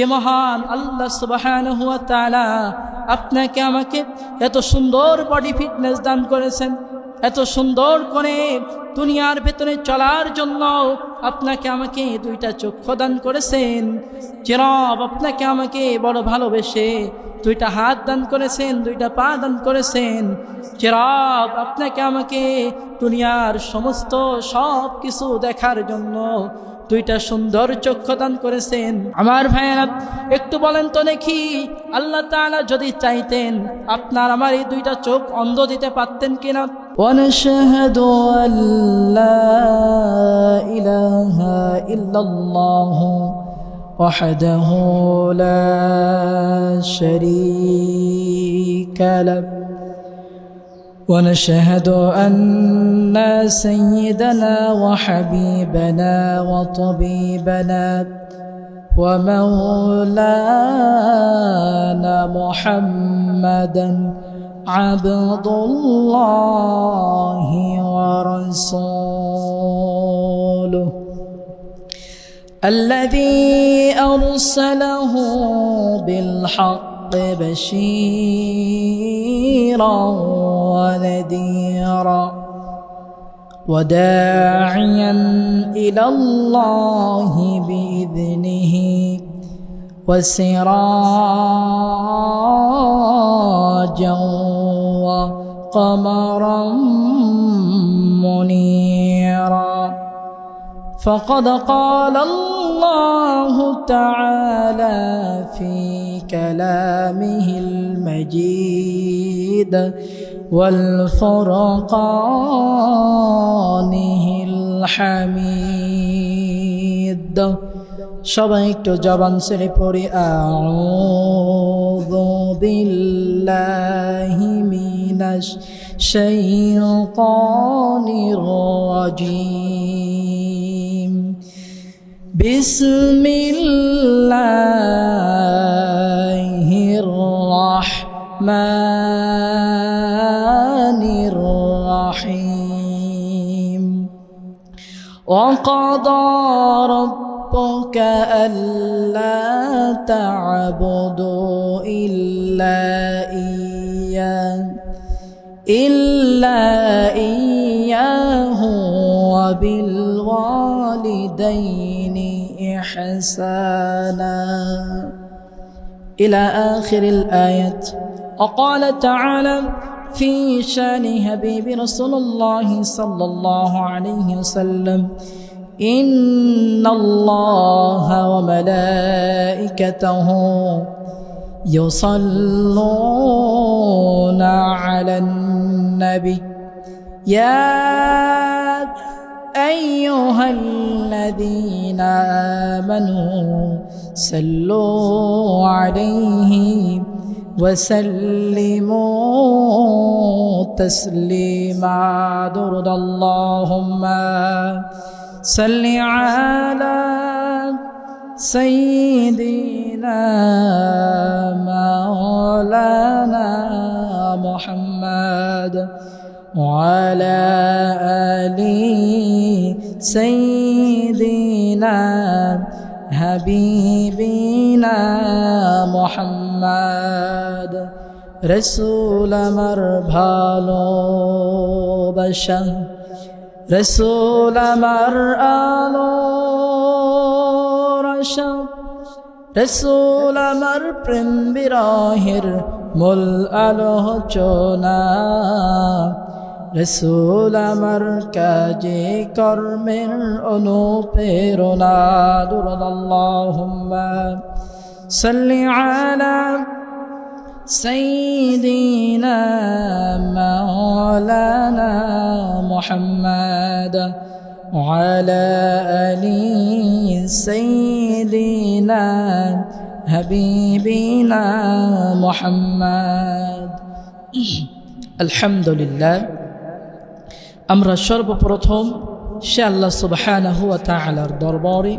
যে মহান আল্লাহ সুবহানাহু ওয়া তাআলা আপনাকে আমাকে এত সুন্দর বডি ফিটনেস দান করেছেন, এত সুন্দর করে দুনিয়ার ভেতরে চলার জন্য আপনাকে আমাকে দুইটা চক্ষু দান করেছেন। যে রব আপনাকে আমাকে বড় ভালোবেসে দুইটা হাত দান করেছেন, দুইটা পা দান করেছেন। যে রব আপনাকে আমাকে দুনিয়ার সমস্ত সব কিছু দেখার জন্য দুইটা সুন্দর চক্ষু দান করেছেন। আমার ভাইয়েরা একটু বলেন তো দেখি, আল্লাহ তাআলা যদি চাইতেন আপনার আমার এই দুইটা চোখ অন্ধ দিতে পারতেন কিনা? ওয়ানাশহাদু আল্লা ইলাহা ইল্লাল্লাহু ওয়াহদাহু লা শারীকা লাহু ونشهد أن سيدنا وحبيبنا وطبيبنا ومولانا محمدا عبد الله ورسوله الذي أرسله بالحق بشيرا ونذيرا وداعيا إلى الله بإذنه وسراجا وقمرا منيرا فقد قال الله تعالى في كلامه المجيد والفرقانه الحميد সবাই একটু জবান ছেড়ে পড়ি আউযু বিল্লাহি মিনাশ শাইতানির রাজীম বিসমিল্লাহির রাহমানির রাহিম وقضى ربك ألا تعبدوا إلا إياه وبالوالدين إحسانا إلى آخر الآية. وقال تعالى في شان حبيب رسول الله صلى الله عليه وسلم إن الله وملائكته يصلون على النبي يا أيها الذين آمنوا صلوا عليه وسلموا تسليما درد اللهم صل على سيدنا مولانا محمد وعلى آل سيدنا حبيبنا محمد رسول আমার ভালোবাসা রসুল আমার আলোর আশা রসুল আমার প্রেম বিরহের মূল আলোচনা রসুল আমার কাজে কর্মের অনুপ্রেরণা দুরুদ আল্লাহুম্মা সাল্লি আলা سيدنا مولانا محمد وعلى آل سيدنا حبيبنا محمد الحمد لله আমরা সর্বপ্রথম সে আল্লাহ সুবহানাহু ওয়া তাআলার দরবারে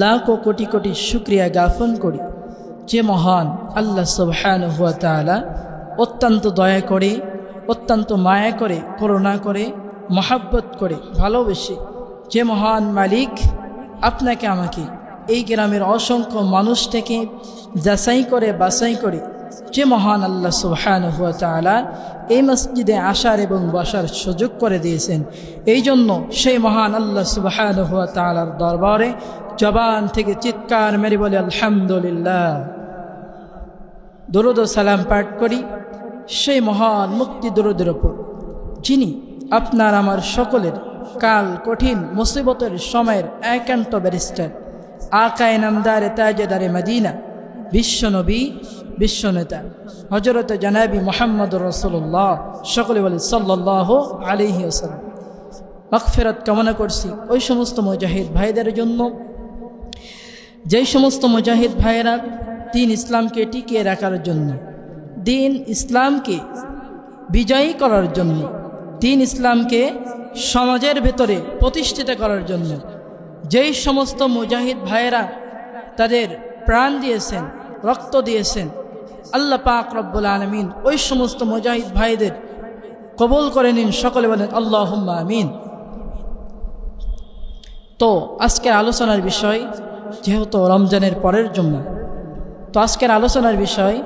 লাখ কোটি কোটি শুকরিয়া জ্ঞাপন করি যে মহান আল্লাহ সুবহানাহু ওয়া তাআলা অত্যন্ত দয়া করে, অত্যন্ত মায়া করে, করুণা করে, মহব্বত করে, ভালোবেসে যে মহান মালিক আপনাকে আমাকে এই গ্রামের অসংখ্য মানুষ থেকে যাচাই করে বাছাই করে যে মহান আল্লাহ সুবহানাহু ওয়া তাআলা এই মসজিদে আসার এবং বসার সুযোগ করে দিয়েছেন, এই জন্য সেই মহান আল্লাহ সুবহানাহু ওয়া তাআলার দরবারে জবান থেকে চিৎকার মেরে বলে আলহামদুলিল্লাহ, দরুদ ও সালাম পাঠ করি সেই মহান মুক্তি দরুদের ওপর, যিনি আপনার আমার সকলের কাল কঠিন মুসিবতের সময়ের একান্ত ব্যারিস্টার, আকায়ে নামদারে তাজেদারে মদিনা, বিশ্বনবী বিশ্বনেতা হযরত জনাবি মুহাম্মদুর রাসূলুল্লাহ, সকলে বলে সাল্লাল্লাহু আলাইহি ওয়াসাল্লাম। মাগফিরাত কামনা করছি ওই সমস্ত মুজাহিদ ভাইদের জন্য যেই সমস্ত মুজাহিদ ভাইয়েরা দিন ইসলামকে টিকিয়ে রাখার জন্য, দিন ইসলামকে বিজয়ী করার জন্য, দিন ইসলামকে সমাজের ভেতরে প্রতিষ্ঠিত করার জন্য যেই সমস্ত মুজাহিদ ভাইয়েরা তাদের প্রাণ দিয়েছেন, রক্ত দিয়েছেন, আল্লাহ পাক রব্বুল আলামিন ওই সমস্ত মুজাহিদ ভাইদের কবুল করে নিন, সকলে বলেন আল্লাহুম্মা আমিন। তো আজকের আলোচনার বিষয়, যেহেতু রমজানের পরের জন্য, তো আজকের আলোচনার বিষয়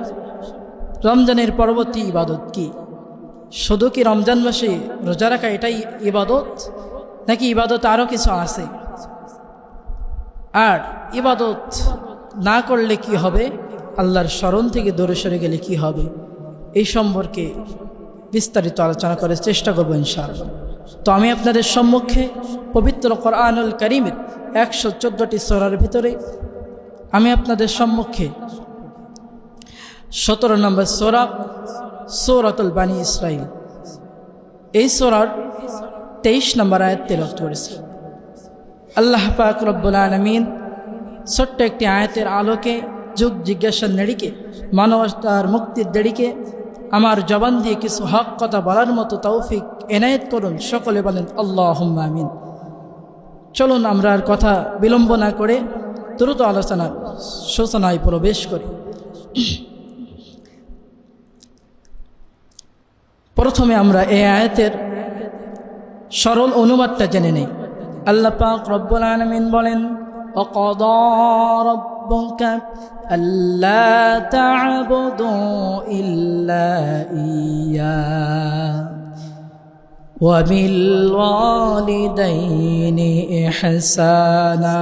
রমজানের পরবর্তী ইবাদত কি? শুধু কি রমজান মাসে রোজা রাখা এটাই ইবাদত, নাকি ইবাদত আরও কিছু আছে? আর ইবাদত না করলে কি হবে, আল্লাহর স্মরণ থেকে দূরে সরে গেলে কি হবে, এই সম্পর্কে বিস্তারিত আলোচনা করার চেষ্টা করব ইনশাআল্লাহ। তো আমি আপনাদের সম্মুখে পবিত্র কোরআনুল কারীমের 114টি সূরার ভিতরে আমি আপনাদের সম্মুখে 17 নম্বর সূরা সূরাতুল বানী ইসরাঈল, এই সূরার 23 নম্বর আয়াত তেলাওয়াত করেছি। আল্লাহ পাক রব্বুল আলামিন ছোট্ট একটি আয়াতের আলোকে, যুগ জিজ্ঞাসার নেড়িকে, মানবতার মুক্তির দেড়িকে আমার জবান দিয়ে কিছু হক কথা বলার মতো তৌফিক এনায়েত করুন, সকলে বলেন আল্লাহুম্মা আমিন। চলুন আমরা আর কথা বিলম্ব না করে দ্রুত আলোচনা সূচনায় প্রবেশ করি। প্রথমে আমরা এই আয়াতের সরল অনুবাদটা জেনে নেই। আল্লাহ পাক রব্বুল আলামিন বলেন, وَقَضَى رَبُّكَ أَلَّا تَعْبُدُوا إِلَّا إِيَّاهُ وَبِالْوَالِدَيْنِ إِحْسَانًا।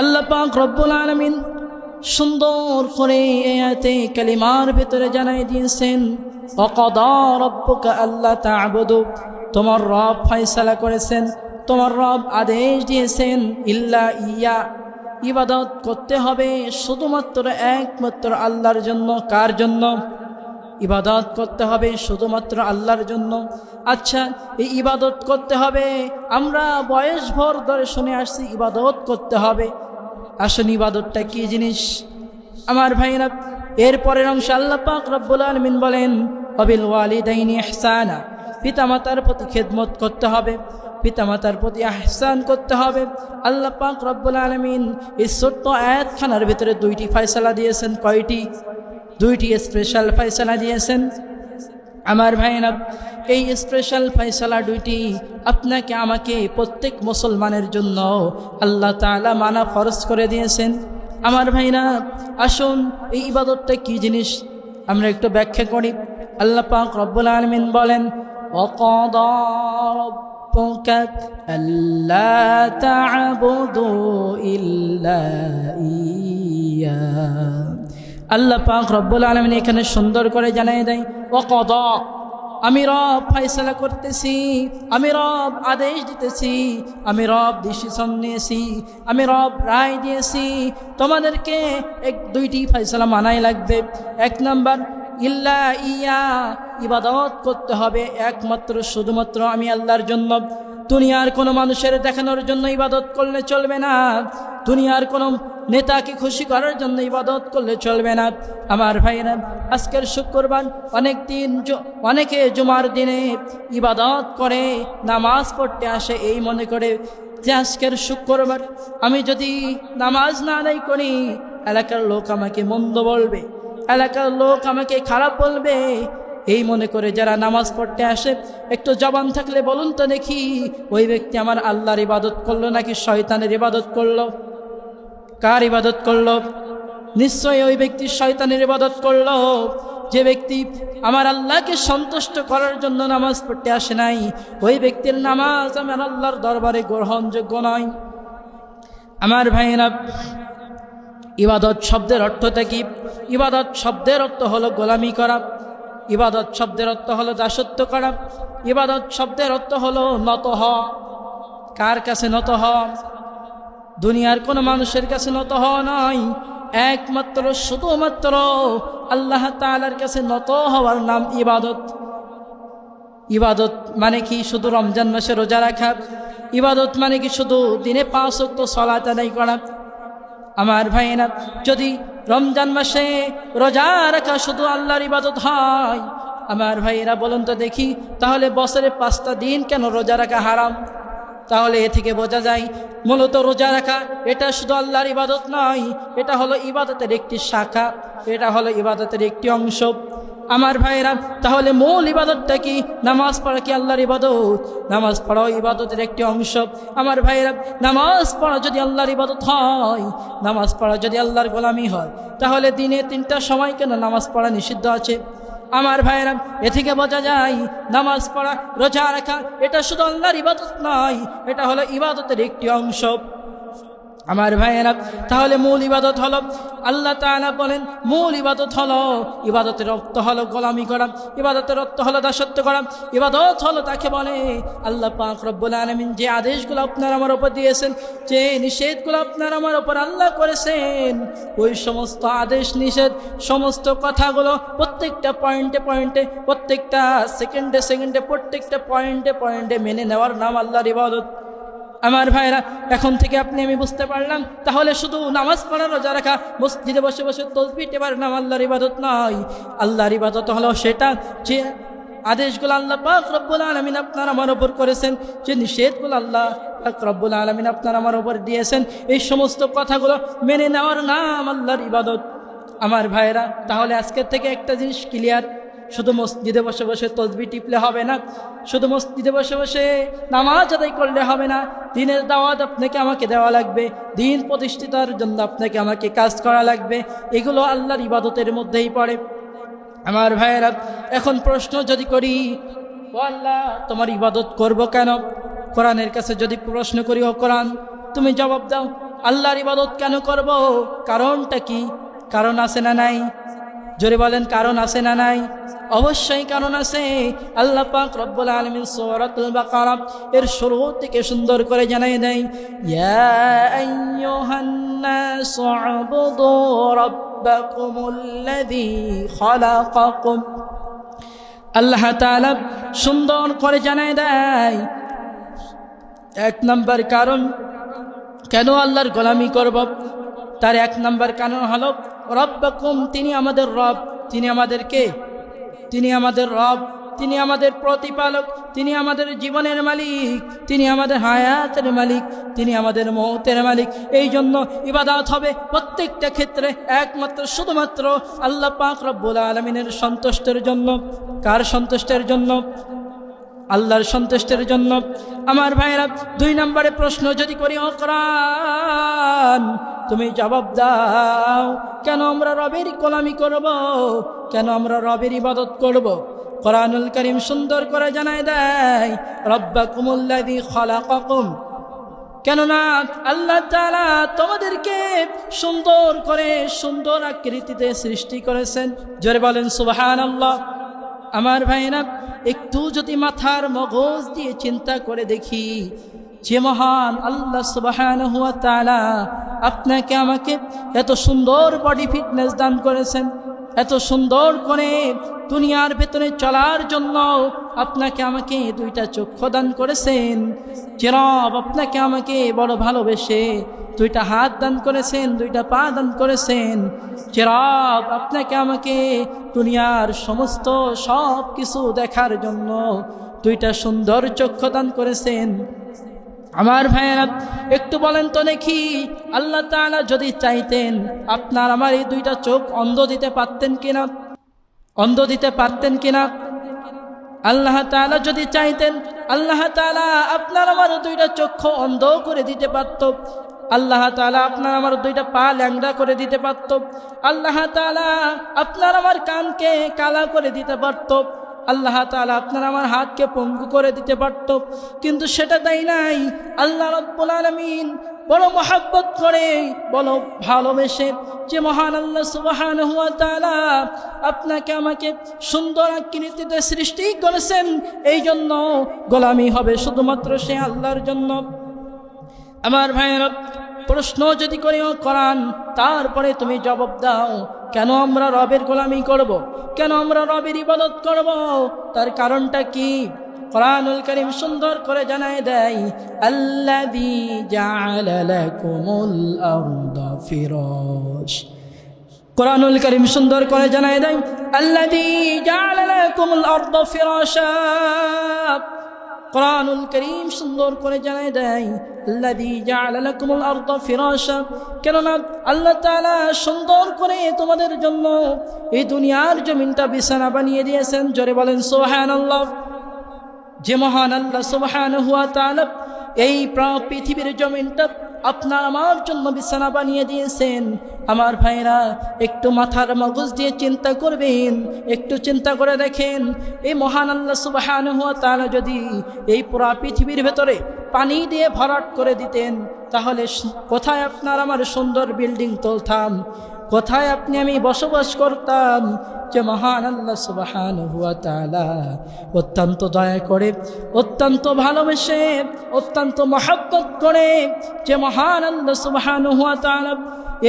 আল্লাহ পাক রব্বুল আলামিন সুন্দর করে এই আয়াতে কালিমার ভিতরে জানাই দিয়েছেন, وَقَضَى رَبُّكَ أَلَّا تَعْبُدُوا, তোমার রব ফয়সালা করেছেন, তোমার রব আদেশ দিয়েছেন, ইল্লা ইয়া, ইবাদত করতে হবে শুধুমাত্র একমাত্র আল্লাহর জন্য। কার জন্য? ইবাদত করতে হবে শুধুমাত্র আল্লাহর জন্য। আচ্ছা, এই ইবাদত করতে হবে, আমরা বয়স ভর ধরে শুনে আসছি ইবাদত করতে হবে। আসুন ইবাদতটা কি জিনিস আমার ভাইরা? এরপরের অংশ আল্লাহ পাক রব্বুল আলামিন বলেন, ওয়াবিল ওয়ালিদাইনি ইহসানা, পিতামাতার প্রতি খেদমত করতে হবে, পিতামাতার প্রতি ইহসান করতে হবে। আল্লাহ পাক রব্বুল আলামিন এই ছোট্ট আয়াতখানার ভিতরে 2টি ফয়সালা দিয়েছেন। কয়টি? 2টি স্পেশাল ফয়সালা দিয়েছেন আমার ভাইরা। এই স্পেশাল ফয়সালা 2টি আপনাকে আমাকে প্রত্যেক মুসলমানের জন্য আল্লাহ তাআলা মানা ফরজ করে দিয়েছেন। আমার ভাইরা আসুন এই ইবাদতটা কি জিনিস আমরা একটু ব্যাখ্যা করি। আল্লাহ পাক রব্বুল আলামিন বলেন, وَقَضَى رَبُّكَ أَلَّا تَعْبُدُوا إِلَّا إِيَّاهُ। আল্লাহ পাক রব্বুল আলামিন এখানে সুন্দর করে জানিয়ে দেয়, ওয়াকাদা, আমি রব ফয়সালা করতেছি, আমি রব আদেশ দিতেছি, আমি রব ডিসিশন নিয়েছি, আমি রব রায় দিয়েছি, তোমাদেরকে 2টি ফয়সালা মানাই লাগবে। 1 নাম্বার, ইল্লা ইয়া, ইবাদত করতে হবে একমাত্র শুধুমাত্র আমি আল্লাহর জন্য। দুনিয়ার কোনো মানুষের দেখানোর জন্য ইবাদত করলে চলবে না, দুনিয়ার কোনো নেতাকে খুশি করার জন্য ইবাদত করলে চলবে না। আমার ভাইরা, আজকের শুক্রবার অনেকে জুমার দিনে ইবাদত করে, নামাজ পড়তে আসে এই মনে করে যে আজকের শুক্রবার আমি যদি নামাজ না আদায় করি এলাকার লোক আমাকে মন্দ বলবে, এলাকার লোক আমাকে খারাপ বলবে, এই মনে করে যারা নামাজ পড়তে আসে, একটু জবান থাকলে বলুন তো দেখি, ওই ব্যক্তি আমার আল্লাহর ইবাদত করলো নাকি শয়তানের ইবাদত করলো? কার ইবাদত করলো? নিশ্চয়ই ওই ব্যক্তি শয়তানের ইবাদত করলো, যে ব্যক্তি আমার আল্লাহকে সন্তুষ্ট করার জন্য নামাজ পড়তে আসে নাই। ওই ব্যক্তির নামাজ আমার আল্লাহর দরবারে গ্রহণযোগ্য নয়। আমার ভাইয়েরা, ইবাদত শব্দের অর্থটা কি? ইবাদত শব্দের অর্থ হলো গোলামি করা, ইবাদত শব্দের অর্থ হলো দাসত্ব করা, ইবাদত শব্দের অর্থ হলো নত হওয়া। কার কাছে নত হওয়া? দুনিয়ার কোনো মানুষের কাছে নত হওয়া নয়, একমাত্র শুধুমাত্র আল্লাহ তাআলার কাছে নত হওয়ার নাম ইবাদত। ইবাদত মানে কি শুধু রমজান মাসে রোজা রাখা? ইবাদত মানে কি শুধু দিনে 5 ওয়াক্ত সালাত আদায় করা? আমার ভাইয়েরা, যদি রমজান মাসে রোজা রাখা শুধু আল্লাহর ইবাদত হয়, আমার ভাইয়েরা বলুন তো দেখি, তাহলে বছরে 5টা দিন কেন রোজা রাখা হারাম? তাহলে এ থেকে বোঝা যায় মূলত রোজা রাখা এটা শুধু আল্লাহর ইবাদত নয়, এটা হলো ইবাদতের একটি শাখা, এটা হলো ইবাদতের একটি অংশ। আমার ভাইয়েরা, তাহলে মূল ইবাদতটা কি? নামাজ পড়া কি আল্লাহর ইবাদত? নামাজ পড়াও ইবাদতের একটি অংশ। আমার ভাইয়েরা, নামাজ পড়া যদি আল্লাহর ইবাদত হয়, নামাজ পড়া যদি আল্লাহর গোলামি হয়, তাহলে দিনে 3টা সময় কেন নামাজ পড়া নিষিদ্ধ আছে? আমার ভাইয়েরা, এ থেকে বোঝা যায় নামাজ পড়া, রোজা রাখা এটা শুধু আল্লাহর ইবাদত নয়, এটা হলো ইবাদতের একটি অংশ। আমার ভাইয়েরা, তাহলে মূল ইবাদত হলো, আল্লাহ তাআলা বলেন মূল ইবাদত হলো, ইবাদতের অর্থ হলো গোলামি করা, ইবাদতের অর্থ হলো দাসত্ব করা। ইবাদত হলো তাকে বলে আল্লাহ পাক রব্বুল আলামিন যে আদেশগুলো আপনার আমার উপর দিয়েছেন, যে নিষেধগুলো আপনার আমার উপর আল্লাহ করেছেন, ওই সমস্ত আদেশ নিষেধ, সমস্ত কথাগুলো প্রত্যেকটা পয়েন্টে পয়েন্টে, প্রত্যেকটা সেকেন্ডে সেকেন্ডে, প্রত্যেকটা পয়েন্টে পয়েন্টে মেনে নেওয়ার নাম আল্লাহর ইবাদত। আমার ভাইরা, এখন থেকে আমি বুঝতে পারলাম, তাহলে শুধু নামাজ পড়া, রোজা রাখা, মসজিদে বসে বসে তাসবিহ টেপার নাম আল্লাহর ইবাদত নয়। আল্লাহর ইবাদত হলো সেটা যে আদেশগুলো আল্লাহ পাক রব্বুল আলামিন আপনার আমার উপর করেছেন, যে নিষেধগুলো আল্লাহ পাক রব্বুল আলামিন আপনার আমার উপর দিয়েছেন, এই সমস্ত কথাগুলো মেনে নেওয়ার নাম আল্লাহর ইবাদত। আমার ভাইরা, তাহলে আজকের থেকে একটা জিনিস ক্লিয়ার, শুধু মসজিদে বসে বসে তাসবিহ টিপলে হবে না, শুধু মসজিদে বসে বসে নামাজ আদায় করলে হবে না। দিনের দাওয়াত আপনাকে আমাকে দেওয়া লাগবে, দিন প্রতিষ্ঠিতার জন্য আপনাকে আমাকে কাজ করা লাগবে, এগুলো আল্লাহর ইবাদতের মধ্যেই পড়ে। আমার ভাইয়েরা, এখন প্রশ্ন যদি করি, ও আল্লাহ তোমার ইবাদত করব কেন? কোরআনের কাছে যদি প্রশ্ন করি, ও কোরআন তুমি জবাব দাও, আল্লাহর ইবাদত কেন করব? কারণটা কি? কারণ আছে না নাই? জোরে বলেন, কারণ আছে না নাই? অবশ্যই কারণ আছে। আল্লাহ পাক রব্বুল আলামিন সূরাতুল বাকারা এর শুরু থেকে সুন্দর করে জানাই দেয়, ইয়া আইয়ুহান নাসু উবুদু রাব্বাকুমুল্লাযী খালাকাকুম। আল্লাহ তাআলা সুন্দর করে জানাই দেয় 1 নম্বর কারণ কেন আল্লাহর গোলামি করব। তার 1 নম্বর কারণ হলো রব্বাকুম, তিনি আমাদের রব। তিনি আমাদের কে? তিনি আমাদের রব, তিনি আমাদের প্রতিপালক, তিনি আমাদের জীবনের মালিক, তিনি আমাদের হায়াতের মালিক, তিনি আমাদের মওতের মালিক। এই জন্য ইবাদত হবে প্রত্যেকটা ক্ষেত্রে একমাত্র শুধুমাত্র আল্লাহ পাক রব্বুল আলামিনের সন্তুষ্টের জন্য। কার সন্তুষ্টের জন্য? আল্লাহর সন্তুষ্টের জন্য। আমার ভাইরা, 2 নম্বরে প্রশ্ন যদি করি, ও কোরআন তুমি জবাব দাও, কেন আমরা রবের গোলামি করব? কেন আমরা রবের ইবাদত করব? কোরআনুল কারীম সুন্দর করে জানায় দেয়, রব্বাকুমুল্লাযী খালাকাকুম। কেননা আল্লাহ তাআলা তোমাদেরকে সুন্দর করে, সুন্দর আকৃতিতে সৃষ্টি করেছেন। জোরে বলেন সুবহানাল্লাহ। আমার ভাইরা, একটু যদি মাথার মগজ দিয়ে চিন্তা করে দেখি, যে মহান আল্লাহ সুবহানাহু ওয়া তাআলা আপনাকে আমাকে এত সুন্দর বডি ফিটনেস দান করেছেন, এত সুন্দর করে দুনিয়ার ভেতরে চলার জন্য আপনাকে আমাকে 2টা চক্ষু দান করেছেন, যে রব আপনাকে আমাকে বড় ভালোবেসে 2টা হাত দান করেছেন, 2টা পা দান করেছেন, যে রব আপনাকে আমাকে দুনিয়ার সমস্ত সব কিছু দেখার জন্য 2টা সুন্দর চক্ষু দান করেছেন। আমার ভাইয়েরা, একটু বলেন তো দেখি, আল্লাহ তাআলা যদি চাইতেন আপনার আমার এই 2টা চোখ অন্ধ দিতে পারতেন কিনা? অন্ধ দিতে পারতেন কিনা? আল্লাহ তাআলা যদি চাইতেন, আল্লাহ তাআলা আপনার আমার 2টা চক্ষু অন্ধ করে দিতে পারত। আল্লাহ তাআলা আপনার আমার দুইটা পা ল্যাংড়া করে দিতে পারত, আল্লাহ তাআলা আপনার আমার কানকে কালা করে দিতে পারত, আল্লাহ তাআলা আপনার আমার হাতকে পঙ্গু করে দিতে পারত, কিন্তু সেটা দেয় নাই। আল্লাহ রাব্বুল আলামিন বড় মহব্বত করে, বড় ভালোবেসে, যে মহান আল্লাহ সুবহানাহু ওয়া তাআলা আপনাকে আমাকে সুন্দর আকৃতিতে সৃষ্টি করেছেন, এই জন্য গোলামি হবে শুধুমাত্র সে আল্লাহর জন্য। আমার ভাইয়েরা, প্রশ্ন যদি করিও কোরআন, তারপরে তুমি জবাব দাও, কেন আমরা রবের গোলামি করব, কেন আমরা রবের ইবাদত করব, তার কারণটা কি? কোরআনুল কারীম সুন্দর করে জানায় দেয়, আল্লাযী জাআলা লাকুমুল আরদা ফিরাশ। কোরআনুল কারীম সুন্দর করে জানায় দেয়, আল্লাযী জাআলা লাকুমুল আরদা ফিরাশা। কোরআনুল কারীম সুন্দর করে জানায় দেয়, আল্লাযী জাআলা লাকুমুল আরদা ফিরাশা, কেননা আল্লাহ তাআলা সুন্দর করে তোমাদের জন্য এই দুনিয়ার জমিনটা বিছানা বানিয়ে দিয়েছেন। জোরে বলেন সুবহানাল্লাহ। যে মহান আল্লাহ সুবহানাহু ওয়া তাআলা এই পৃথিবীর জমিনটা আপনার আমার জন্য বিছানা বানিয়ে দিয়েছেন, আমার ভাইরা একটু মাথার মগজ দিয়ে চিন্তা করবেন, একটু চিন্তা করে দেখেন, এই মহান আল্লাহ সুবহানাহু ওয়া তাআলা যদি এই পুরা পৃথিবীর ভেতরে পানি দিয়ে ভরাট করে দিতেন, তাহলে কোথায় আপনার আমার সুন্দর বিল্ডিং তুলতাম, কোথায় আপনি আমি বসবাস করতাম? যে মহান আল্লাহ সুবহানাহু ওয়া তাআলা অত্যন্ত দয়া করে, অত্যন্ত ভালোবেসে, অত্যন্ত মহব্বত করে, যে মহান আল্লাহ সুবহানাহু ওয়া তাআলা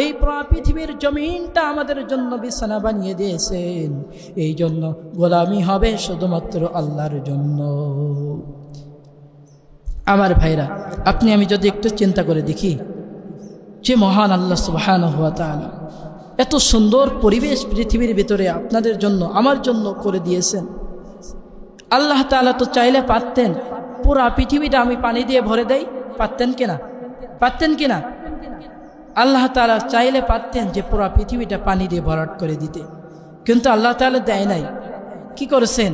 এই পৃথিবীর জমিনটা আমাদের জন্য বিছানা বানিয়ে দিয়েছেন, এই জন্য গোলামি হবে শুধুমাত্র আল্লাহর জন্য। আমার ভাইরা, আপনি আমি যদি একটু চিন্তা করে দেখি, যে মহান আল্লাহ সুবহানাহু ওয়া তাআলা এত সুন্দর পরিবেশ পৃথিবীর ভিতরে আপনাদের জন্য আমার জন্য করে দিয়েছেন, আল্লাহ তাআলা তো চাইলে পারতেন পুরা পৃথিবীটা আমি পানি দিয়ে ভরে দেই, পারতেন কিনা? পারতেন কিনা? আল্লাহ তাআলা চাইলে পারতেন যে পুরা পৃথিবীটা পানি দিয়ে ভরাট করে দিতে, কিন্তু আল্লাহ তাআলা দেয় নাই। কি করেছেন?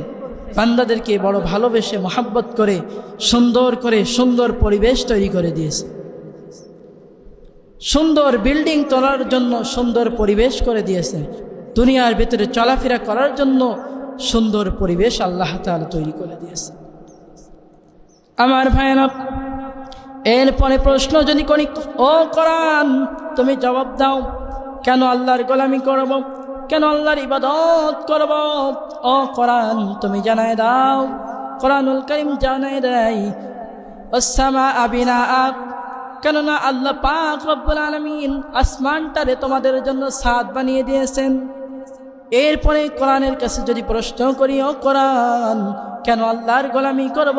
বান্দাদেরকে বড় ভালোবেসে মহব্বত করে সুন্দর পরিবেশ তৈরি করে দিয়েছে, সুন্দর বিল্ডিং তোলার জন্য সুন্দর পরিবেশ করে দিয়েছেন, দুনিয়ার ভিতরে চলাফেরা করার জন্য সুন্দর পরিবেশ আল্লাহ তাআলা তৈরি করে দিয়েছে। আমার ভাইরা, এরপরে প্রশ্ন যদি করি, ও কোরআন তুমি জবাব দাও, কেন আল্লাহর গোলামি করব, কেন আল্লাহর ইবাদত করব? ও কোরআন তুমি জানায় দাও। কোরআনুল কারীম জানায় দেয়, আস-সামাআ বিনাআ, কেননা আল্লাহ পাক রব্বুল আলামিন আসমানটারে তোমাদের জন্য ছাদ বানিয়ে দিয়েছেন। এরপরে কোরআনের কাছে যদি প্রশ্ন করি, ও কোরআন কেন আল্লাহর গোলামি করব,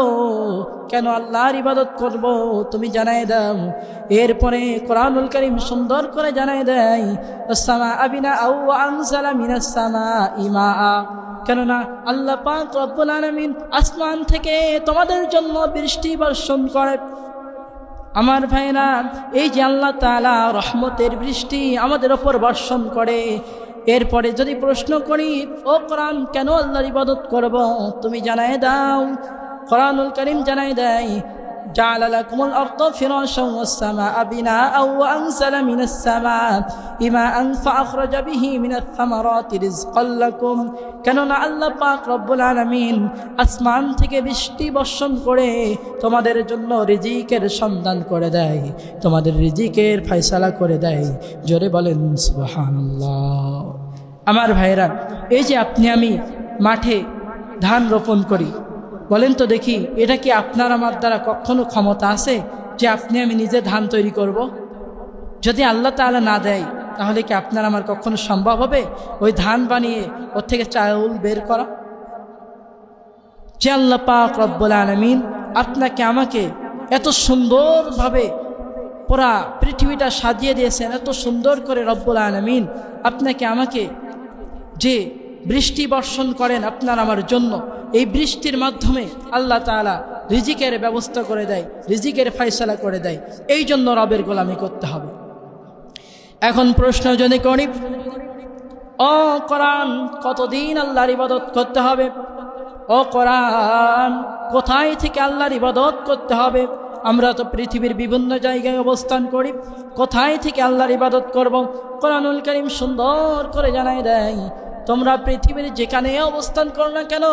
কেন আল্লাহর ইবাদত করব, তুমি জানায় দাও। এরপরে কোরআনুল কারীম সুন্দর করে জানায় দেয়, আস-সামাআ বিনাআ ওয়া আনজালা মিনাস সামাঈ মাআ, কেননা আল্লাহ পাক রব্বুল আলামিন আসমান থেকে তোমাদের জন্য বৃষ্টি বর্ষণ করে। আমার ভাইরা, এই যে আল্লাহ তাআলা রহমতের বৃষ্টি আমাদের ওপর বর্ষণ করে, এরপরে যদি প্রশ্ন করি, ও কোরআন কেন আল্লাহর ইবাদত করব, তুমি জানায় দাও। কোরআনুল কারীম জানায় দেয়, জাআলা লাকুমুল আরদা ফিরাশান ওয়াস সামাআ বিনাআ ওয়া আনজালা মিনাস সামাঈ মাআন ফাআখরাজা বিহি মিনাস সামারাতি রিজকান লাকুম, কেননা আল্লাহ পাক রব্বুল আলামিন আসমান থেকে বৃষ্টি বর্ষণ করে তোমাদের জন্য রিজিকের সন্ধান করে দেয়, তোমাদের রিজিকের ফয়সালা করে দেয়। জোরে বলেন সুবহানাল্লাহ। আমার ভাইরা, এই যে আপনি আমি মাঠে ধান রোপণ করি, বলেন তো দেখি, এটা কি আপনার আমার দ্বারা কখনো ক্ষমতা আছে যে আপনি আমি নিজে ধান তৈরি করব? যদি আল্লাহ তাআলা না দেয়, তাহলে কি আপনার আমার কখনো সম্ভব হবে ওই ধান বানিয়ে ওর থেকে চাউল বের করা? যে আল্লাহ পাক রব্বুল আলামিন আপনাকে আমাকে এত সুন্দরভাবে পুরা পৃথিবীটা সাজিয়ে দিয়েছেন, এত সুন্দর করে রব্বুল আলামিন আপনাকে আমাকে যে বৃষ্টি বর্ষণ করেন আপনার আমার জন্য, এই বৃষ্টির মাধ্যমে আল্লাহ তাআলা রিজিকের ব্যবস্থা করে দেয়, রিজিকের ফয়সালা করে দেয়। এই জন্য রবের গোলামি করতে হবে। এখন প্রশ্ন যদি করি, ও কোরআন কতদিন আল্লাহর ইবাদত করতে হবে? ও কোরআন কোথায় থেকে আল্লাহর ইবাদত করতে হবে? আমরা তো পৃথিবীর বিভিন্ন জায়গায় অবস্থান করি, কোথায় থেকে আল্লাহর ইবাদত করব? কোরআনুল কারীম সুন্দর করে জানায় দেয়, তোমরা পৃথিবীর যেখানে অবস্থান করো না কেন,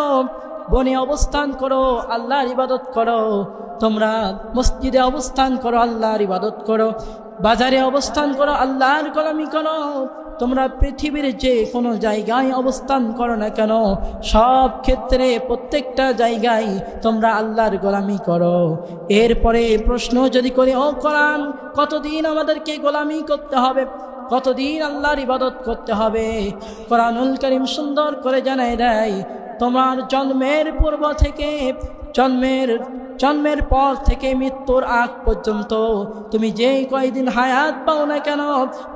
বনে অবস্থান করো আল্লাহর ইবাদত করো, তোমরা মসজিদে অবস্থান করো আল্লাহর ইবাদত করো, বাজারে অবস্থান করো আল্লাহর গোলামি করো, তোমরা পৃথিবীর যে কোনো জায়গায় অবস্থান করো না কেন, সব ক্ষেত্রে প্রত্যেকটা জায়গায় তোমরা আল্লাহর গোলামি করো। এরপরে প্রশ্ন যদি করি, ও কোরআন, কতদিন আমাদেরকে গোলামি করতে হবে, কতদিন আল্লাহর ইবাদত করতে হবে? কোরআনুল কারীম সুন্দর করে জানায় দেয়, তোমার জন্মের পূর্ব থেকে জন্মের পর থেকে মৃত্যুর আগ পর্যন্ত তুমি যেই কয়দিন হায়াত পাও না কেন,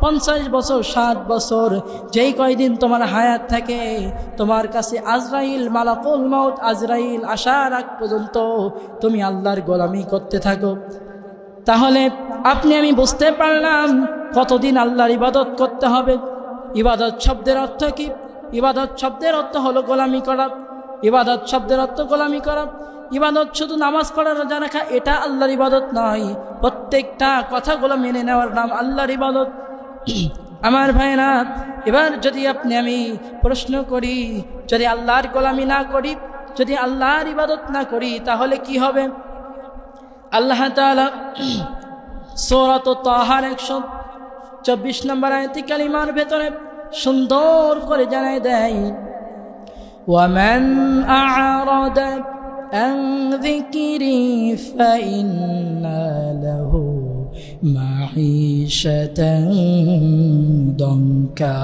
50 বছর 60 বছর যেই কয়দিন তোমার হায়াত থাকে, তোমার কাছে আজরাইল মালাকুল মউত আজরাইল আসার আগ পর্যন্ত তুমি আল্লাহর গোলামি করতে থাকো। তাহলে আপনি আমি বুঝতে পারলাম কতদিন আল্লাহর ইবাদত করতে হবে। ইবাদত শব্দের অর্থ কি? ইবাদত শব্দের অর্থ হলো গোলামি করা। ইবাদত শব্দের অর্থ গোলামি করা। ইবাদত শুধু নামাজ পড়া, রোজা রাখা, এটা আল্লাহর ইবাদত নয়। প্রত্যেকটা কথাগুলো মেনে নেওয়ার নাম আল্লাহর ইবাদত। আমার ভাইরা, এবার যদি আপনি আমি প্রশ্ন করি, যদি আল্লাহর গোলামি না করি, যদি আল্লাহর ইবাদত না করি, তাহলে কি হবে? আল্লাহ তাআলা সূরাত তাহার 124 নম্বর আয়াতে কালিমার ভেতরে সুন্দর করে জানায় দেয়, ওয়ামান আ'রাদা আন যিকরি ফাইন্না লাহু মাঈশাতান দানকা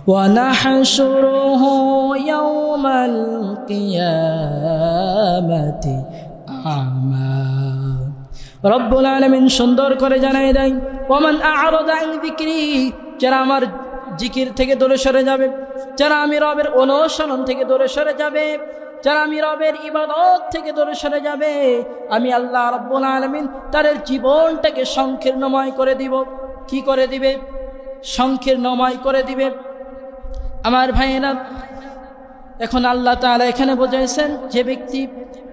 ওয়া নাহশুরুহু ইয়াওমাল কিয়ামাতি আমা। রব্বুল আলামিন সুন্দর করে জানায় দেয়, ওয়ামান আ'রাদা আন যিকরি, যারা আমার জিকির থেকে দূরে সরে যাবে, যারা আমি রবের অনুসরণ থেকে দূরে সরে যাবে, যারা আমি রবের ইবাদত থেকে দূরে সরে যাবে, আমি আল্লাহ রব্বুল আলামিন তাদের জীবনটাকে সংকীর্ণময় করে দিব। কি করে দিবে? সংকীর্ণময় করে দিবে। আমার ভাইয়েরা, এখন আল্লাহ তাআলা এখানে বোঝাইছেন, যে ব্যক্তি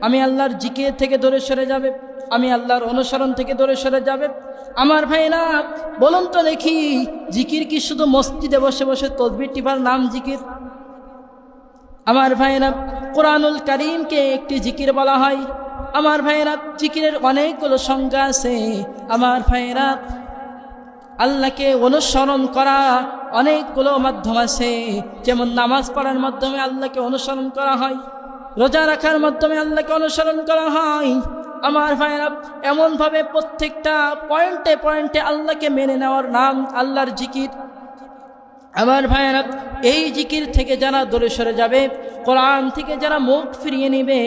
আমি আল্লাহর জিকির থেকে দূরে সরে যাবে, আমি আল্লাহর অনুসরণ থেকে দূরে সরে যাবে। আমার ভাইরা, বলুন তো দেখি, জিকির কি শুধু মসজিদে বসে বসে তাসবিহ টিপার নাম জিকির? আমার ভাইরা, কোরআনুল কারীমকে একটি জিকির বলা হয়। আমার ভাইরা, জিকিরের অনেকগুলো সংজ্ঞা আছে। আমার ভাইরা, আল্লাহকে অনুসরণ করা অনেকগুলো মাধ্যম আছে। যেমন নামাজ পড়ার মাধ্যমে আল্লাহকে অনুসরণ করা হয়, রোজা রাখার মাধ্যমে আল্লাহকে অনুসরণ করা হয়। আমার ভাইরা, এমনভাবে প্রত্যেকটা পয়েন্টে পয়েন্টে আল্লাহকে মেনে নেওয়ার নাম আল্লাহর জিকির। আমার ভাইরা, এই জিকির থেকে যারা দূরে সরে যাবে, কোরআন থেকে যারা মুখ ফিরিয়ে নেবে,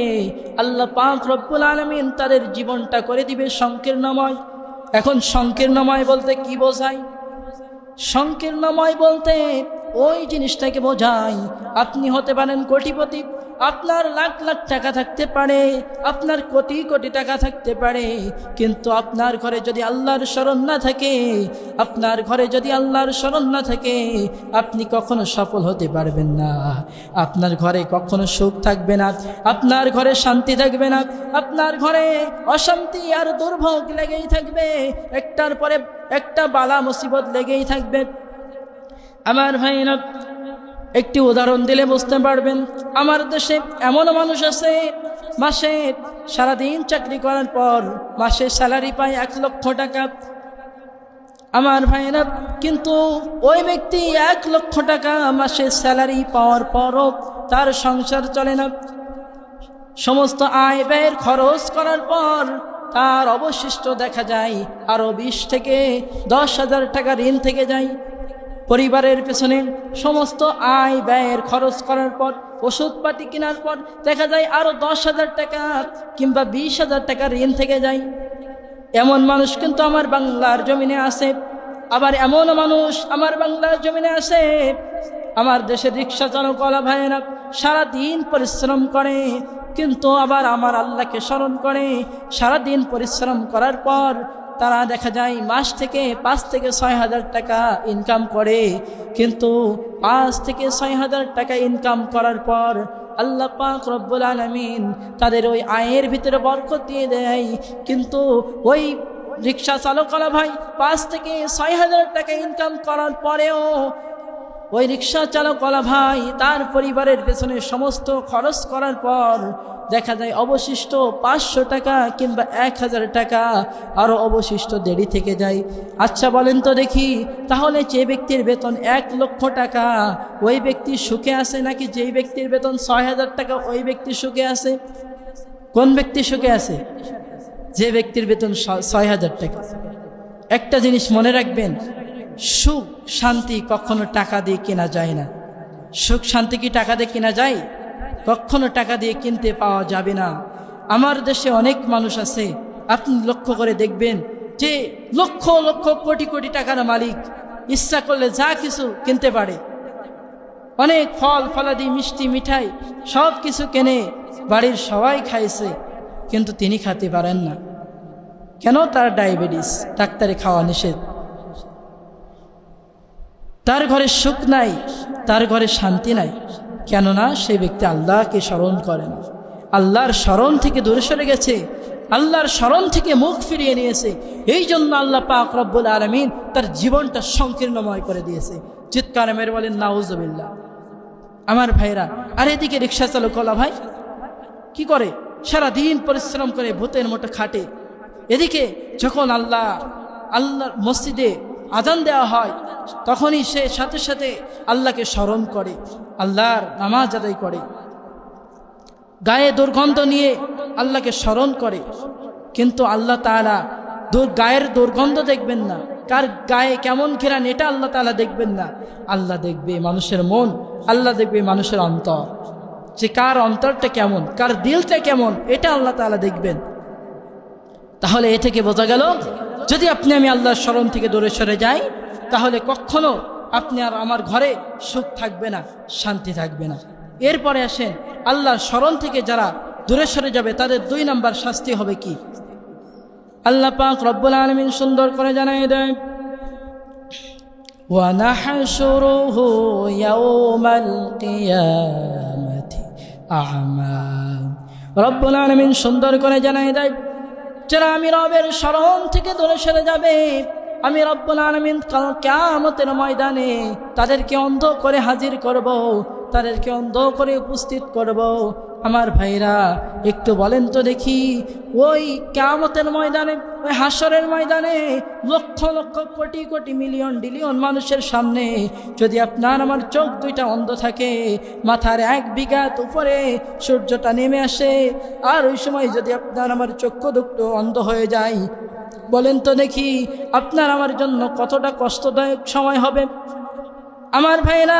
আল্লাহ পাক রব্বুল আলামিন তাদের জীবনটা করে দিবে সংকীর্ণময়। এখন সংকীর্ণময় বলতে কি বোঝায়? সংকীর্ণময় বলতে ওই জিনিসটাকে বোঝায়, আপনি হতে পারেন কোটিপতি, আপনার লাখ লাখ টাকা থাকতে পারে, আপনার কোটি কোটি টাকা থাকতে পারে, কিন্তু আপনার ঘরে যদি আল্লাহর স্মরণ না থাকে, আপনার ঘরে যদি আল্লাহর স্মরণ না থাকে, আপনি কখনো সফল হতে পারবেন না। আপনার ঘরে কখনো সুখ থাকবে না, আপনার ঘরে শান্তি থাকবে না, আপনার ঘরে অশান্তি আর দুর্ভোগ লেগেই থাকবে, একটার পরে একটা বালা মুসিবত লেগেই থাকবে। আমার ভাইরা, একটি উদাহরণ দিলে বুঝতে পারবেন। আমার দেশে এমন মানুষ আছে, মাসে সারাদিন চাকরি করার পর মাসে স্যালারি পায় 1 লক্ষ টাকা। আমার ভাইরা, কিন্তু ওই ব্যক্তি 1 লক্ষ টাকা মাসে স্যালারি পাওয়ার পরও তার সংসার চলে না। সমস্ত আয় ব্যয়ের খরচ করার পর তার অবশিষ্ট দেখা যায় আরও 20 থেকে 10,000 টাকা ঋণ থেকে যায়। পরিবারের পেছনে সমস্ত আয় ব্যয়ের খরচ করার পর, ওষুধপাতি কেনার পর দেখা যায় আরও 10,000 টাকা কিংবা 20,000 টাকা ঋণ থেকে যায়। এমন মানুষ কিন্তু আমার বাংলার জমিনে আছে। আবার এমন মানুষ আমার বাংলার জমিনে আছে, আমার দেশের রিক্সা চালকওয়ালা ভাইয়েরা সারাদিন পরিশ্রম করে, কিন্তু আবার আমার আল্লাহকে স্মরণ করে। সারাদিন পরিশ্রম করার পর তারা দেখা যায় মাস থেকে 5 থেকে 6,000 টাকা ইনকাম করে, কিন্তু 5 থেকে 6,000 টাকা ইনকাম করার পর আল্লাহ পাক রব্বুল আলামিন তাদের ওই আয়ের ভিতরে বরকত দিয়ে দেয়। কিন্তু ওই রিক্সা চালকওয়ালা ভাই 5 থেকে 6,000 টাকা ইনকাম করার পরেও ওই রিক্সা চালকওয়ালা ভাই তার পরিবারের পেছনে সমস্ত খরচ করার পর দেখা যায় অবশিষ্ট 500 টাকা কিংবা 1000 টাকা আরও অবশিষ্ট দেরি থেকে যায়। আচ্ছা বলেন তো দেখি, তাহলে যে ব্যক্তির বেতন 1 লক্ষ টাকা ওই ব্যক্তি সুখে আছে নাকি যেই ব্যক্তির বেতন 6,000 টাকা ওই ব্যক্তি সুখে আছে? কোন ব্যক্তি সুখে আছে? যে ব্যক্তির বেতন 6,000 টাকা। একটা জিনিস মনে রাখবেন, সুখ শান্তি কখনো টাকা দিয়ে কেনা যায় না। সুখ শান্তি কি টাকা দিয়ে কেনা যায়? কখনো টাকা দিয়ে কিনতে পাওয়া যাবে না। আমার দেশে অনেক মানুষ আছে, আপনি লক্ষ্য করে দেখবেন যে লক্ষ লক্ষ কোটি কোটি টাকার মালিক, ইচ্ছা করলে যা কিছু কিনতে পারে। অনেক ফল ফলাদি মিষ্টি মিঠাই সব কিছু কেনে, বাড়ির সবাই খাইছে, কিন্তু তিনি খেতে পারেন না। কেন? তার ডায়াবেটিস, ডাক্তারে খাওয়া নিষেধ। তার ঘরে সুখ নাই, তার ঘরে শান্তি নাই। কেননা সেই ব্যক্তি আল্লাহকে স্মরণ করে না, আল্লাহর স্মরণ থেকে দূরে সরে গেছে, আল্লাহর স্মরণ থেকে মুখ ফিরিয়ে নিয়েছে। এই জন্য আল্লাহ পাক রব্বুল আলামিন তার জীবনটা সংকীর্ণময় করে দিয়েছে। চিৎকার মেরে বলেন নাউজুবিল্লাহ। আমার ভাইরা, আর এদিকে রিক্সা চালকওয়ালা ভাই কি করে? সারাদিন পরিশ্রম করে ভূতের মতো খাটে। এদিকে যখন আল্লাহর মসজিদে আজান দেওয়া হয় তখনই সে সাথে সাথে আল্লাহকে স্মরণ করে, আল্লাহর নামাজ আদায় করে, গায়ে দুর্গন্ধ নিয়ে আল্লাহকে স্মরণ করে। কিন্তু আল্লাহ তাআলা গায়ের দুর্গন্ধ দেখবেন না, কার গায়ে কেমন ঘেরান এটা আল্লাহ তাআলা দেখবেন না। আল্লাহ দেখবে মানুষের মন, আল্লাহ দেখবে মানুষের অন্তর, যে কার অন্তরটা কেমন, কার দিলটা কেমন, এটা আল্লাহ তাআলা দেখবেন। তাহলে এ থেকে বোঝা গেল, যদি আপনি আমি আল্লাহর স্মরণ থেকে দূরে সরে যাই তাহলে কখনো আপনি আর আমার ঘরে সুখ থাকবে না, শান্তি থাকবে না। এরপরে আসেন, আল্লাহর স্মরণ থেকে যারা দূরে সরে যাবে তাদের 2 নম্বর শাস্তি হবে কি? আল্লাহ পাক রব্বুল আলামিন সুন্দর করে জানিয়ে দেয়, ওয়া নাহশুরুহু ইয়াওমাল কিয়ামাতি আ'মা। রব্বুল আলামিন সুন্দর করে জানিয়ে দেয়, যারা আমি রবের স্মরণ থেকে দূরে সরে যাবে, আমি রব্বুল আলামিন কাল কিয়ামতের ময়দানে তাদেরকে অন্ধ করে হাজির করব, তাদেরকে অন্ধ করে উপস্থিত করব। আমার ভাইরা, একটু বলেন তো দেখি, ওই কিয়ামতের ময়দানে, ওই হাসরের ময়দানে লক্ষ লক্ষ কোটি কোটি মিলিয়ন বিলিয়ন মানুষের সামনে যদি আপনার আমার চোখ 2টা অন্ধ থাকে, মাথার 1 বিঘাত উপরে সূর্যটা নেমে আসে, আর ওই সময় যদি আপনার আমার চক্ষু দুটো অন্ধ হয়ে যায়, বলেন তো দেখি আপনার আমার জন্য কতটা কষ্টদায়ক সময় হবে। আমার ভাইরা,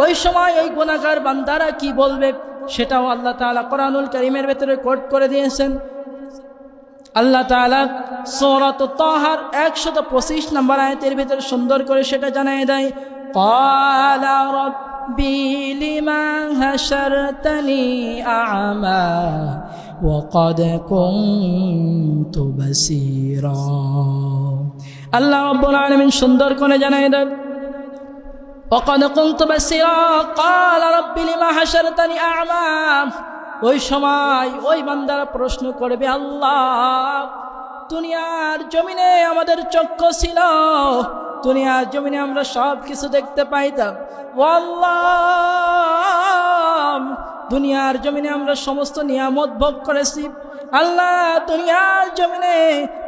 ওই সময় ওই গুনাহগার বান্দারা কি বলবে সেটাও আল্লাহ তাআলা কোরআনুল কারীমের ভেতরে কোট করে দিয়েছেন। আল্লাহ তাআলা সূরাত তাহার 125 নম্বর আয়াতের ভিতরে সুন্দর করে সেটা জানিয়ে দেয়, ক্বালা রাব্বি লিমা হাশারতানি আ'মা ওয়া ক্বাদ কুনতু বাসীরা। আল্লাহ রাব্বুল আলামিন সুন্দর করে জানিয়ে দেয়, وقد كنت بصيرا قال رب لما حشرتني أعمى। ওই সময় ওই বান্দারা প্রশ্ন করবে, আল্লাহ দুনিয়ার জমিনে আমাদের চক্ষু ছিল, দুনিয়ার জমিনে আমরা সব কিছু দেখতে পাইতাম, ও আল্লাহ দুনিয়ার জমিনে আমরা সমস্ত নিয়ামত ভোগ করেছি, আল্লাহ দুনিয়ার জমিনে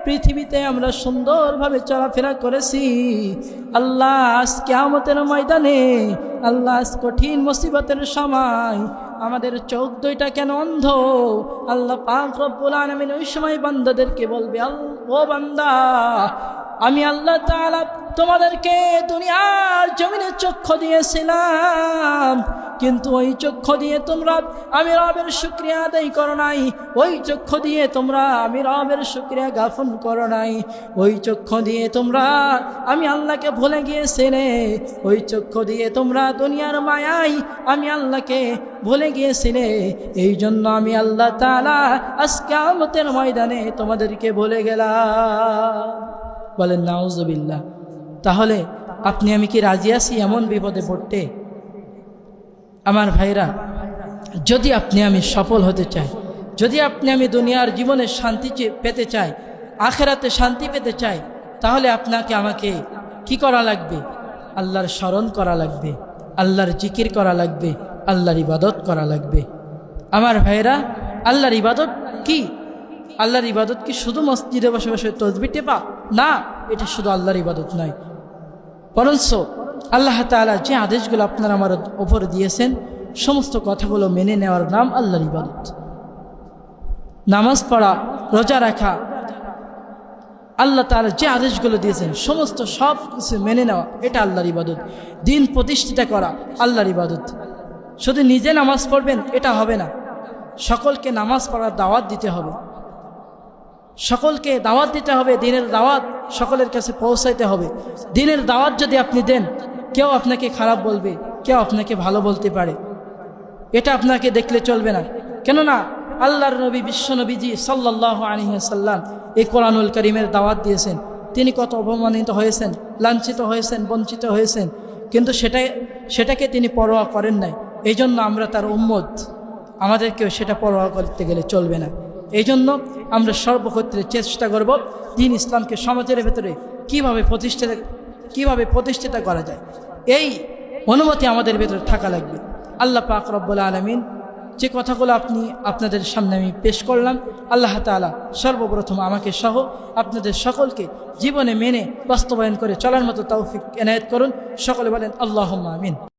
পৃথিবীতে আমরা সুন্দরভাবে চলাফেরা করেছি, আল্লাহ আজ কিয়ামতের ময়দানে, আল্লাহ আজ কঠিন মুসিবতের সময় আমাদের চোখ 2টা কেন অন্ধ? আল্লাহ পাক রব্বুল আলামিন ওই সময় বান্দাদেরকে বলবে, ও বান্দা, আমি আল্লাহ তাআলা তোমাদেরকে দুনিয়ার জমিনে চক্ষু দিয়েছিলাম, কিন্তু ওই চক্ষু দিয়ে তোমরা আমি রবের শুকরিয়া আদায় করো নাই, ওই চক্ষু দিয়ে তোমরা আমি রবের শুকরিয়া জ্ঞাপন করো নাই, ওই চক্ষু দিয়ে তোমরা আমি আল্লাহকে ভুলে গিয়েছিলে, ওই চক্ষু দিয়ে তোমরা দুনিয়ার মায়ায় আমি আল্লাহকে ভুলে গিয়েছিলে, এই জন্য আমি আল্লাহ তাআলা আজ কিয়ামতের ময়দানে তোমাদেরকে ভুলে গেলাম। বলেন নাউজুবিল্লাহ। তাহলে আপনি আমি কি রাজি আছি এমন বিপদে পড়তে? আমার ভাইরা, যদি আপনি আমি সফল হতে চাই, যদি আপনি আমি দুনিয়ার জীবনে শান্তি পেতে চাই, আখেরাতে শান্তি পেতে চাই, তাহলে আপনাকে আমাকে কি করা লাগবে? আল্লাহর স্মরণ করা লাগবে, আল্লাহর জিকির করা লাগবে, আল্লাহর ইবাদত করা লাগবে। আমার ভাইরা, আল্লাহর ইবাদত কি? আল্লাহর ইবাদত কি শুধু মসজিদে বসে বসে তসবিহ টেপা? না, এটা শুধু আল্লাহর ইবাদত নয়, বরঞ্চ আল্লাহ তাআলা যে আদেশগুলো আপনার আমার ওপর দিয়েছেন সমস্ত কথাগুলো মেনে নেওয়ার নাম আল্লাহর ইবাদত। নামাজ পড়া, রোজা রাখা, আল্লাহ তাআলা যে আদেশগুলো দিয়েছেন সমস্ত সব কিছু মেনে নেওয়া, এটা আল্লাহর ইবাদত। দিন প্রতিষ্ঠিত করা আল্লাহর ইবাদত। শুধু নিজে নামাজ পড়বেন এটা হবে না, সকলকে নামাজ পড়ার দাওয়াত দিতে হবে, সকলকে দাওয়াত দিতে হবে, দিনের দাওয়াত সকলের কাছে পৌঁছাইতে হবে। দিনের দাওয়াত যদি আপনি দেন, কেউ আপনাকে খারাপ বলবে, কেউ আপনাকে ভালো বলতে পারে, এটা আপনাকে দেখলে চলবে না। কেননা আল্লাহর নবী বিশ্বনবীজি সাল্লাল্লাহু আলাইহি ওয়াসাল্লাম এই কোরআনুল কারীমের দাওয়াত দিয়েছেন। তিনি কত অপমানিত হয়েছেন, লাঞ্ছিত হয়েছেন, বঞ্চিত হয়েছেন, কিন্তু সেটাকে তিনি পরোয়া করেন নাই। এই জন্য আমরা তার উম্মত, আমাদেরকেও সেটা পরোয়া করতে গেলে চলবে না। এই জন্য আমরা সর্বক্ষেত্রে চেষ্টা করব দ্বীন ইসলামকে সমাজের ভেতরে কিভাবে প্রতিষ্ঠিত করা যায়, এই অনুমতি আমাদের ভেতরে থাকা লাগবে। আল্লাহ পাক রব্বুল আলামিন যে কথাগুলো আপনাদের সামনে আমি পেশ করলাম, আল্লাহ তাআলা সর্বপ্রথম আমাকে সহ আপনাদের সকলকে জীবনে মেনে বাস্তবায়ন করে চলার মতো তৌফিক এনায়েত করুন। সকলে বলেন আল্লাহুম্মা আমিন।